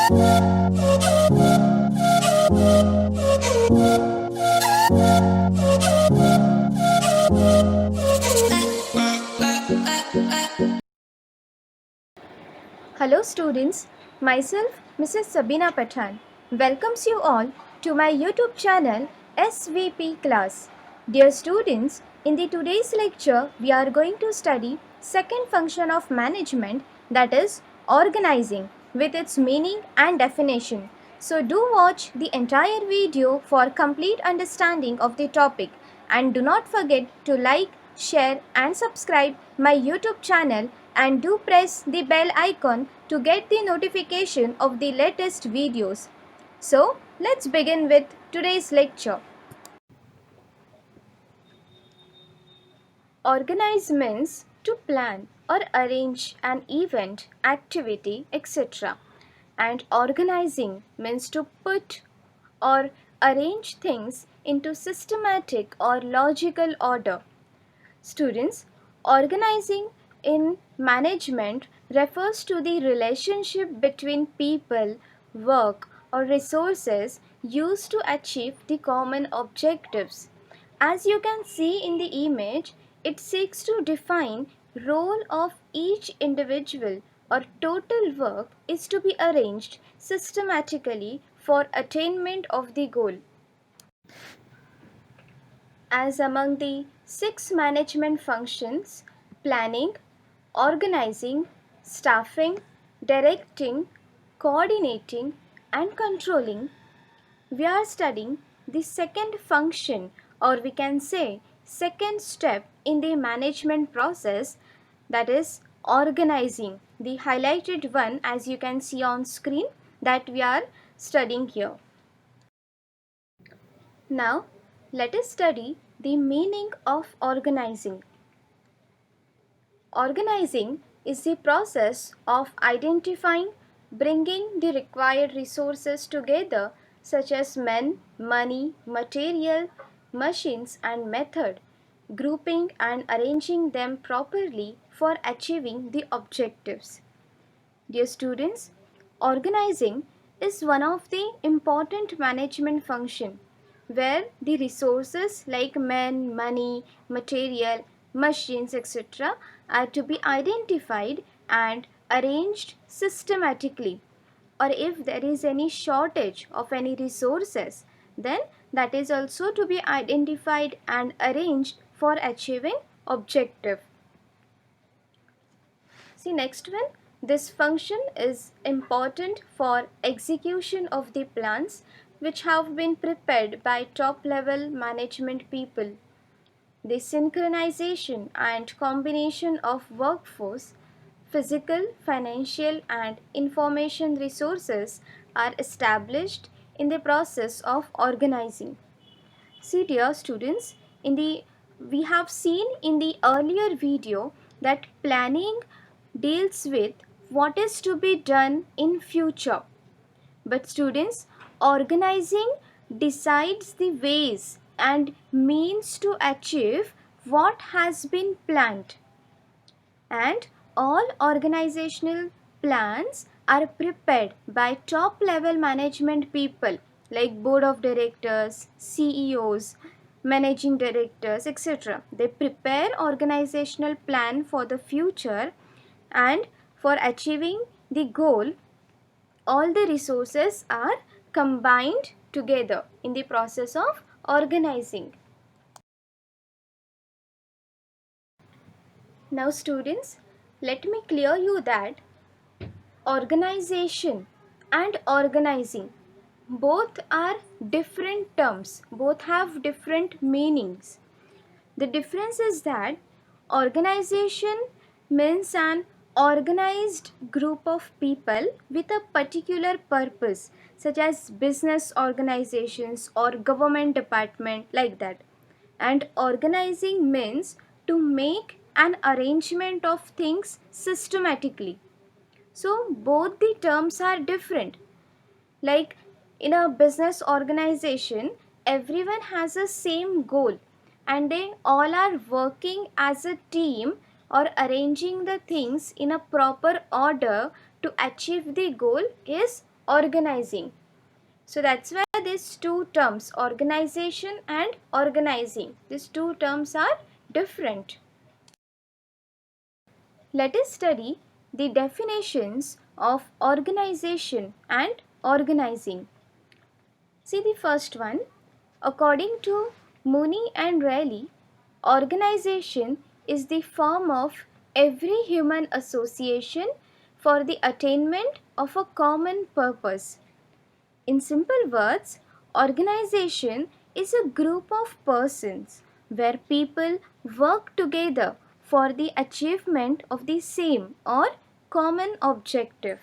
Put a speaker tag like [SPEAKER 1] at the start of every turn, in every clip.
[SPEAKER 1] Hello students, myself Mrs. Sabina Pathan welcomes you all to my YouTube channel SVP class. Dear students, in the today's lecture we are going to study second function of management, that is organizing, with its meaning and definition. So do watch the entire video for complete understanding of the topic, and do not forget to like, share and subscribe my YouTube channel, and do press the bell icon to get the notification of the latest videos. So let's begin with today's lecture. Organize means to plan or arrange an event, activity, etc. And organizing means to put or arrange things into systematic or logical order. Students, organizing in management refers to the relationship between people, work, or resources used to achieve the common objectives. As you can see in the image, it seeks to define role of each individual or total work is to be arranged systematically for attainment of the goal. As among the 6 management functions: planning, organizing, staffing, directing, coordinating, and controlling, we are studying the second function, or we can say second step in the management process, that is organizing, the highlighted one as you can see on screen that we are studying here. Now, let us study the meaning of organizing. Organizing is the process of identifying, bringing the required resources together, such as men, money, material, machines, and method, grouping and arranging them properly for achieving the objectives. Dear students, organizing is one of the important management function where the resources like men, money, material, machines, etc. are to be identified and arranged systematically. Or if there is any shortage of any resources, then that is also to be identified and arranged for achieving objective. See next one. This function is important for execution of the plans which have been prepared by top level management people. The synchronization and combination of workforce, physical, financial and information resources are established in the process of organizing. See dear students, we have seen in the earlier video that planning deals with what is to be done in future. But students, organizing decides the ways and means to achieve what has been planned. And all organizational plans are prepared by top level management people like board of directors, CEOs, managing directors, etc. They prepare organizational plan for the future, and for achieving the goal all the resources are combined together in the process of organizing. Now students, let me clear you that organization and organizing both are different terms, both have different meanings. The difference is that organization means an organized group of people with a particular purpose, such as business organizations or government department, like that. And organizing means to make an arrangement of things systematically. So both the terms are different. Like in a business organization, everyone has a same goal and they all are working as a team or arranging the things in a proper order to achieve the goal is organizing. So that's why these two terms, organization and organizing, these two terms are different. Let us study the definitions of organization and organizing. See the first one. According to Mooney and Riley, organization is the form of every human association for the attainment of a common purpose. In simple words, organization is a group of persons where people work together for the achievement of the same or common objective.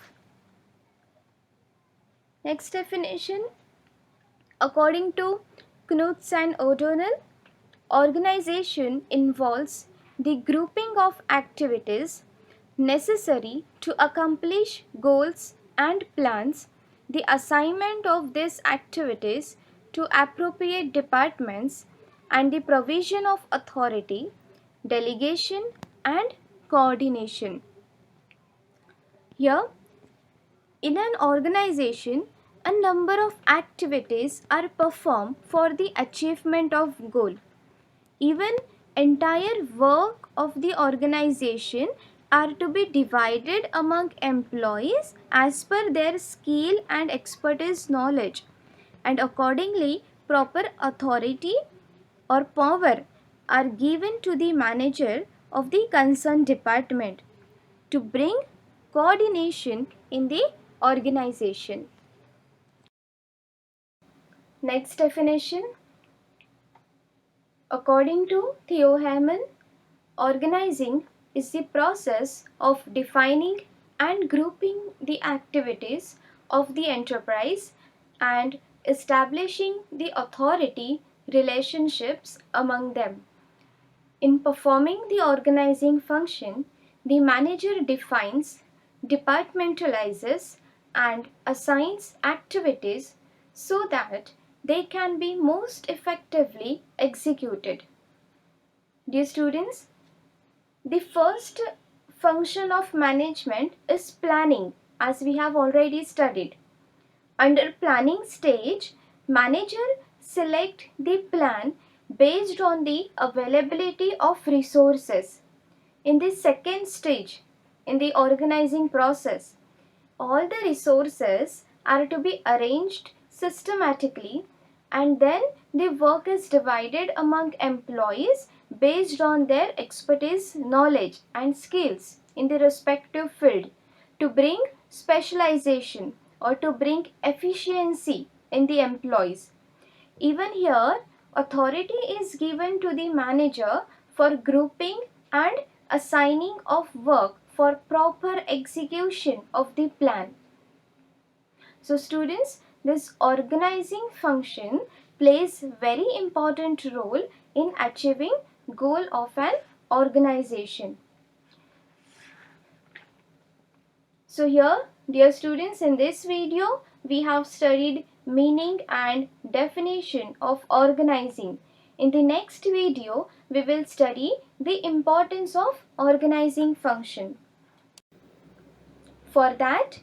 [SPEAKER 1] Next definition. According to Knudsen and O'Donnell, organization involves the grouping of activities necessary to accomplish goals and plans, the assignment of these activities to appropriate departments, and the provision of authority, delegation, and coordination. Here, in an organization, a number of activities are performed for the achievement of goal. Even entire work of the organization are to be divided among employees as per their skill and expertise knowledge, and accordingly proper authority or power are given to the manager of the concerned department to bring coordination in the organization. Next definition. According to Theo Hammond, organizing is the process of defining and grouping the activities of the enterprise and establishing the authority relationships among them. In performing the organizing function, the manager defines, departmentalizes, and assigns activities so that they can be most effectively executed. Dear students, the first function of management is planning, as we have already studied. Under planning stage, manager select the plan based on the availability of resources. In the second stage, in the organizing process, all the resources are to be arranged systematically, and then the work is divided among employees based on their expertise, knowledge, and skills in the respective field to bring specialization or to bring efficiency in the employees. Even here, authority is given to the manager for grouping and assigning of work for proper execution of the plan. So students, this organizing function plays very important role in achieving goal of an organization. So here, dear students, in this video, we have studied meaning and definition of organizing. In the next video, we will study the importance of organizing function. For that,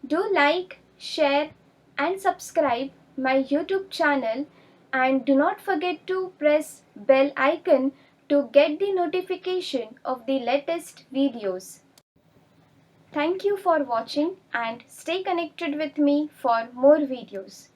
[SPEAKER 1] do like, share and subscribe my YouTube channel, and do not forget to press bell icon to get the notification of the latest videos. Thank you for watching and stay connected with me for more videos.